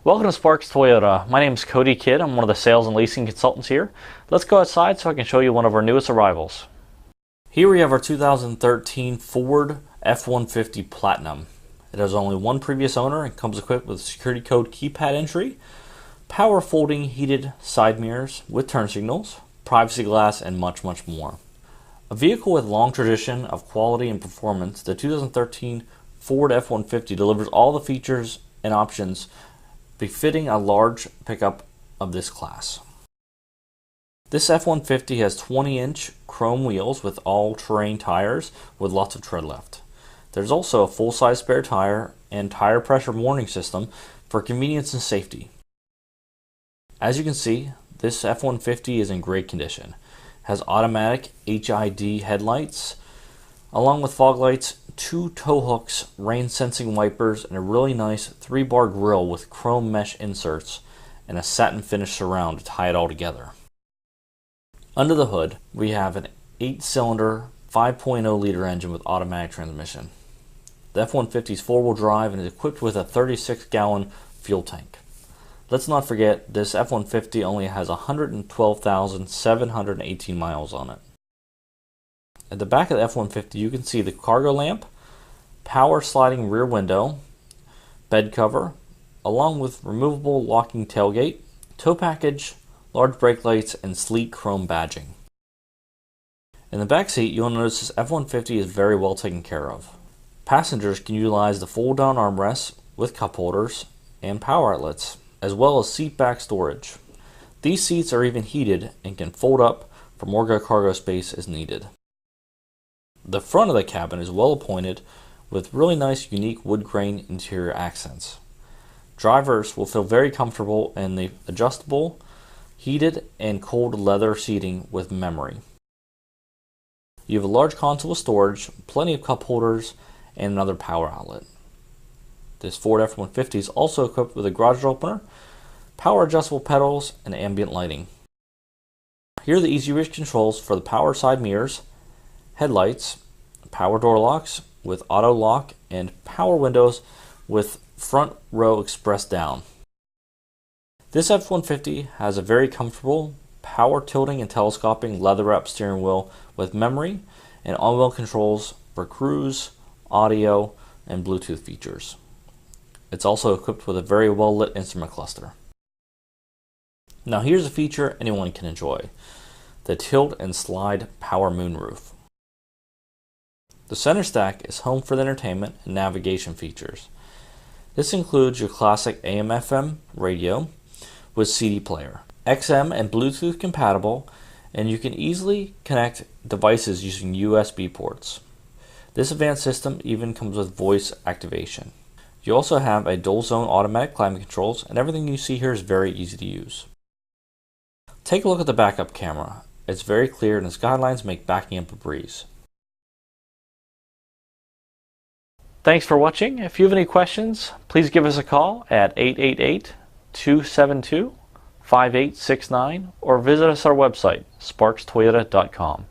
Welcome to Sparks Toyota. My name is Cody Kidd. I'm one of the sales and leasing consultants here. Let's go outside so I can show you one of our newest arrivals. Here we have our 2013 Ford F-150 Platinum. It has only one previous owner and comes equipped with security code keypad entry, power folding heated side mirrors with turn signals, privacy glass, and much more. A vehicle with long tradition of quality and performance, the 2013 Ford F-150 delivers all the features and options befitting a large pickup of this class. This F-150 has 20-inch chrome wheels with all-terrain tires with lots of tread left. There's also a full-size spare tire and tire pressure warning system for convenience and safety. As you can see, this F-150 is in great condition. It has automatic HID headlights, along with fog lights, 2 tow hooks, rain sensing wipers, and a really nice 3-bar grille with chrome mesh inserts and a satin finish surround to tie it all together. Under the hood, we have an 8-cylinder 5.0 liter engine with automatic transmission. The F-150 is 4-wheel drive and is equipped with a 36-gallon fuel tank. Let's not forget, this F-150 only has 112,718 miles on it. At the back of the F-150, you can see the cargo lamp, power sliding rear window, bed cover, along with removable locking tailgate, tow package, large brake lights, and sleek chrome badging. In the back seat, you'll notice this F-150 is very well taken care of. Passengers can utilize the fold-down armrests with cup holders and power outlets, as well as seat back storage. These seats are even heated and can fold up for more cargo space as needed. The front of the cabin is well appointed with really nice unique wood grain interior accents. Drivers will feel very comfortable in the adjustable, heated, and cold leather seating with memory. You have a large console with storage, plenty of cup holders, and another power outlet. This Ford F-150 is also equipped with a garage door opener, power adjustable pedals, and ambient lighting. Here are the easy reach controls for the power side mirrors, headlights, power door locks with auto lock, and power windows with front row express down. This F-150 has a very comfortable power tilting and telescoping leather wrapped steering wheel with memory and on-wheel controls for cruise, audio, and Bluetooth features. It's also equipped with a very well lit instrument cluster. Now here's a feature anyone can enjoy: the tilt and slide power moonroof. The center stack is home for the entertainment and navigation features. This includes your classic AM/FM radio with CD player, XM and Bluetooth compatible, and you can easily connect devices using USB ports. This advanced system even comes with voice activation. You also have a dual zone automatic climate controls, and everything you see here is very easy to use. Take a look at the backup camera. It's very clear and its guidelines make backing up a breeze. Thanks for watching. If you have any questions, please give us a call at 888-272-5869 or visit us at our website, sparkstoyota.com.